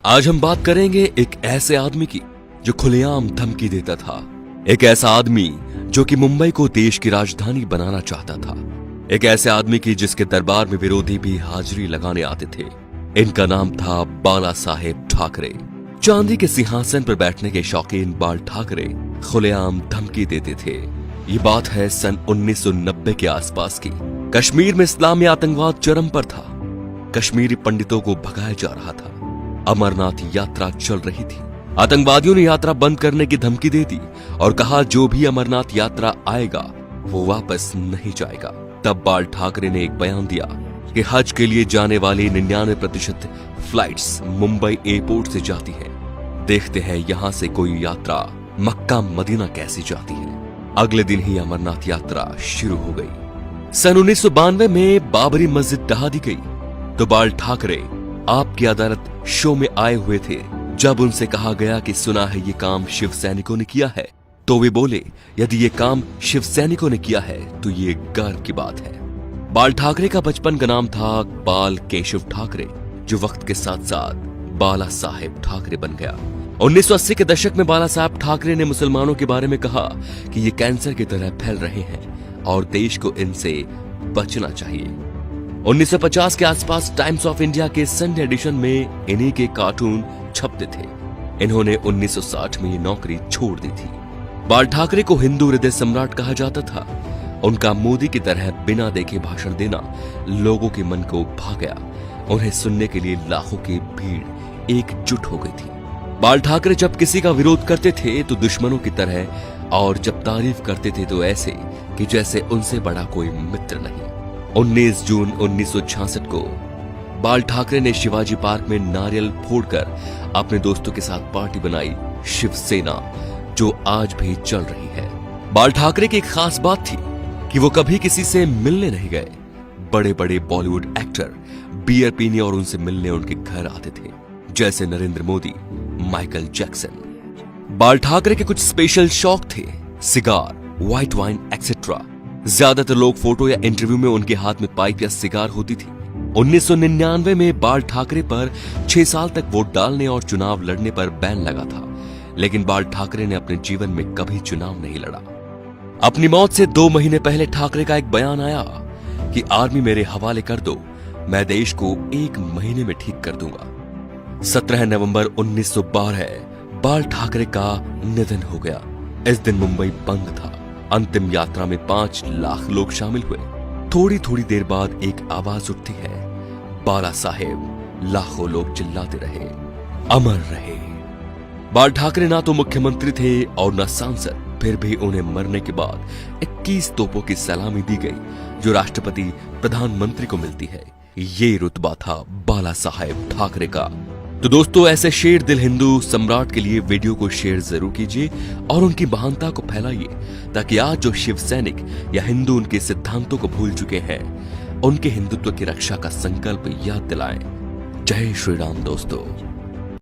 आज हम बात करेंगे एक ऐसे आदमी की जो खुलेआम धमकी देता था। एक ऐसा आदमी जो कि मुंबई को देश की राजधानी बनाना चाहता था। एक ऐसे आदमी की जिसके दरबार में विरोधी भी हाजिरी लगाने आते थे। इनका नाम था बाला साहेब ठाकरे। चांदी के सिंहासन पर बैठने के शौकीन बाल ठाकरे खुलेआम धमकी देते थे। ये बात है सन 1990 के आसपास की। कश्मीर में इस्लामी आतंकवाद चरम पर था। कश्मीरी पंडितों को भगाया जा रहा था। अमरनाथ यात्रा चल रही थी। आतंकवादियों ने यात्रा बंद करने की धमकी दे दी और कहा जो भी अमरनाथ यात्रा आएगा वो वापस नहीं जाएगा। तब बाल ठाकरे ने एक बयान दिया कि हज के लिए जाने वाली 99% फ्लाइट्स मुंबई एयरपोर्ट से जाती हैं। देखते हैं यहां से कोई यात्रा मक्का मदीना कैसे जाती है। अगले दिन ही अमरनाथ यात्रा शुरू हो गई। सन 1992 में बाबरी मस्जिद ढहा दी गई तो बाल ठाकरे आपकी अदालत शो में आए हुए थे। जब उनसे कहा गया कि सुना है ये काम शिव सैनिकों ने किया है, तो वे बोले यदि ये काम शिव सैनिकों ने किया है तो ये गर्व की बात है। बाल ठाकरे का बचपन का नाम था बाल केशव ठाकरे, जो वक्त के साथ साथ बाला साहेब ठाकरे बन गया। 1980 के दशक में बाला साहेब ठाकरे ने मुसलमानों के बारे में कहा कि ये कैंसर की तरह फैल रहे हैं और देश को इनसे बचना चाहिए। 1950 के आसपास टाइम्स ऑफ इंडिया के संडे एडिशन में इन्हीं के कार्टून छपते थे। इन्होंने 1960 में ये नौकरी छोड़ दी थी। बाल ठाकरे को हिंदू हृदय सम्राट कहा जाता था। उनका मोदी की तरह बिना देखे भाषण देना लोगों के मन को भा गया। उन्हें सुनने के लिए लाखों की भीड़ एकजुट हो गई थी। बाल ठाकरे जब किसी का विरोध करते थे तो दुश्मनों की तरह, और जब तारीफ करते थे तो ऐसे कि जैसे उनसे बड़ा कोई मित्र नहीं। 19 जून 1966 को बाल ठाकरे ने शिवाजी पार्क में नारियल फोड़कर अपने दोस्तों के साथ पार्टी बनाई, शिवसेना, जो आज भी चल रही है। बाल ठाकरे की एक खास बात थी कि वो कभी किसी से मिलने नहीं गए। बड़े बड़े बॉलीवुड एक्टर बियर पीने और उनसे मिलने उनके घर आते थे, जैसे नरेंद्र मोदी, माइकल जैक्सन। बाल ठाकरे के कुछ स्पेशल शौक थे, सिगार, व्हाइट वाइन एक्सेट्रा। ज्यादातर लोग फोटो या इंटरव्यू में उनके हाथ में पाइप या सिगार होती थी। 1999 में बाल ठाकरे पर 6 साल तक वोट डालने और चुनाव लड़ने पर बैन लगा था, लेकिन बाल ठाकरे ने अपने जीवन में कभी चुनाव नहीं लड़ा। अपनी मौत से 2 महीने पहले ठाकरे का एक बयान आया कि आर्मी मेरे हवाले कर दो, मैं देश को 1 महीने में ठीक कर दूंगा। 17 नवंबर 1912 बाल ठाकरे का निधन हो गया। इस दिन मुंबई बंद था। अंतिम यात्रा में 5 लाख लोग शामिल हुए। थोड़ी थोड़ी देर बाद एक आवाज उठती है, बाला साहेब। लाखों लोग चिल्लाते रहे, अमर रहे। बाल ठाकरे ना तो मुख्यमंत्री थे और न सांसद, फिर भी उन्हें मरने के बाद 21 तोपों की सलामी दी गई, जो राष्ट्रपति प्रधानमंत्री को मिलती है। ये रुतबा था बाला साहेब ठाकरे का। तो दोस्तों, ऐसे शेर दिल हिंदू सम्राट के लिए वीडियो को शेयर जरूर कीजिए और उनकी महानता को फैलाइए, ताकि आज जो शिव सैनिक या हिंदू उनके सिद्धांतों को भूल चुके हैं, उनके हिंदुत्व की रक्षा का संकल्प याद दिलाएं। जय श्री राम दोस्तों।